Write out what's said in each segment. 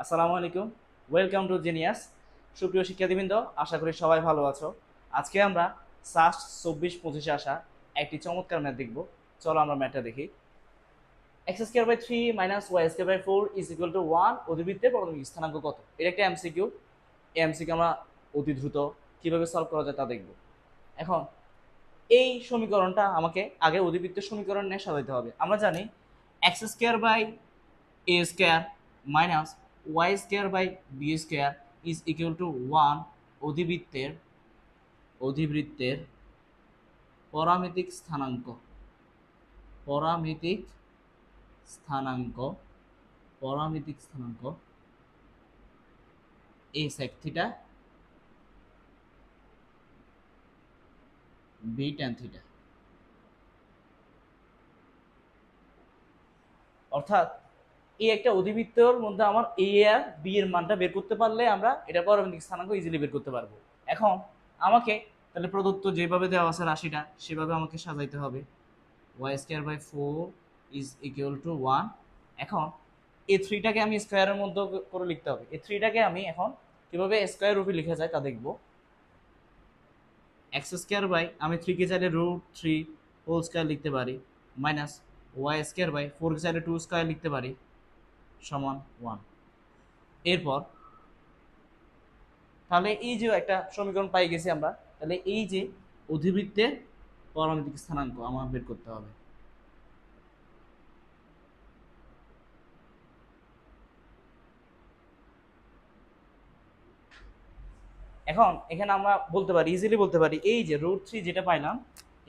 আসসালামু আলাইকুম, welcome to genius. সুপ্রিয় শিক্ষার্থীবৃন্দ, আশা করি সবাই ভালো আছো। আজকে আমরা সাস্ট 24-25 আসা একটি চমৎকার ম্যাথ দেখব। চলো আমরা ম্যাথটা দেখি। X square by 3 minus Y square by 4 is equal to 1 অধিবৃত্তের পরমাণবিক স্থানাঙ্ক কত? এটা একটা এমসিকিউ। এই এমসিকিউ আমরা অতি দ্রুত কিভাবে সলভ করা যায় তা দেখব। এখন এই সমীকরণটা আমাকে আগে অধিবৃত্তের সমীকরণ নিয়ে সাজাইতে হবে। আমরা জানি x square by a square minus Y square by b square is equal to 1 অধিবৃত্তের অধিবৃত্তের পরামিতিক স্থানাঙ্ক পরামিতিক স্থানাঙ্ক পরামিতিক স্থানাঙ্ক a sec theta b tan theta. অর্থাৎ এই একটা অধিবৃত্তর মধ্যে আমার এ আর বি এর মানটা বের করতে পারলে আমরা এটা পারমাণবিক স্থানাঙ্ক ইজিলি বের করতে পারবো। এখন আমাকে তাহলে প্রদত্ত যেভাবে দেওয়া আছে রাশিটা সেভাবে আমাকে সাজাইতে হবে। Y square by 4 is equal to 1। এখন এই থ্রিটাকে আমি স্কোয়ারের মধ্যে করে লিখতে হবে। এই থ্রিটাকে আমি এখন কিভাবে স্কোয়ার রূপে লিখা যায় তা দেখবো। এক্স স্কোয়ার বাই আমি থ্রিকে চাইলে √3 হোল স্কোয়ার লিখতে পারি, মাইনাস ওয়াই স্কোয়ার বাই 4কে চাইলে 2 স্কোয়ার লিখতে পারি, সমান 1। এরপর তাহলে এই যে একটা সমীকরণ পাই গেছি আমরা, তাহলে এই যে অধিবৃত্তের পরমাণবিক স্থানাঙ্ক আমার বের করতে হবে। এখন এখানে আমরা বলতে পারি, ইজিলি বলতে পারি, এই যে √3 যেটা পাইলাম,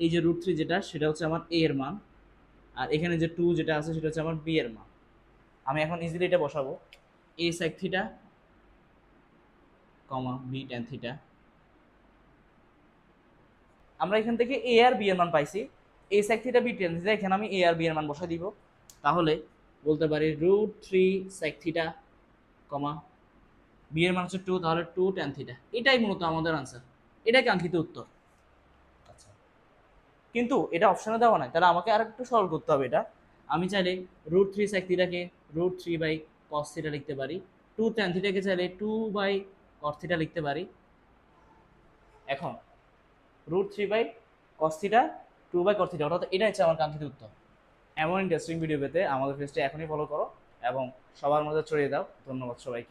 এই যে √3 যেটা, সেটা হচ্ছে আমার এ এর মান, আর এখানে যে 2 যেটা আছে সেটা হচ্ছে আমার বি এর মান। আমি এখন ইজিলি এটা বসাবো। A sec theta comma b tan theta. আমরা এখান থেকে এ আর বি এর মান পাইছি। A sec theta b tan theta, এখানে আমি এ আর বি এর মান বসাই দিব। তাহলে বলতে পারি √3 সেক থিটা কমা বি এর মান হচ্ছে 2, তাহলে 2 ট্যান থিটা। এটাই মূলত আমাদের আনসার, এটাই কাঙ্ক্ষিত উত্তর। আচ্ছা, কিন্তু এটা অপশনে দেওয়া নাই, তাহলে আমাকে আর একটু সরল করতে হবে এটা। আমি চাইলে √3 সেক থিটাকে √3 বাই কস থিটা লিখতে পারি, 2 ট্যান থিটাকে চাইলে 2 বাই কস থিটা লিখতে পারি। এখন √3 by cos theta, 2 by cos theta, অর্থাৎ এটা হচ্ছে আমার কাঙ্ক্ষিত উত্তর। এমন ইন্টারেস্টিং ভিডিও পেতে আমাদের পেজটা এখনই ফলো করো এবং সবার মধ্যে ছড়িয়ে দাও। ধন্যবাদ সবাইকে।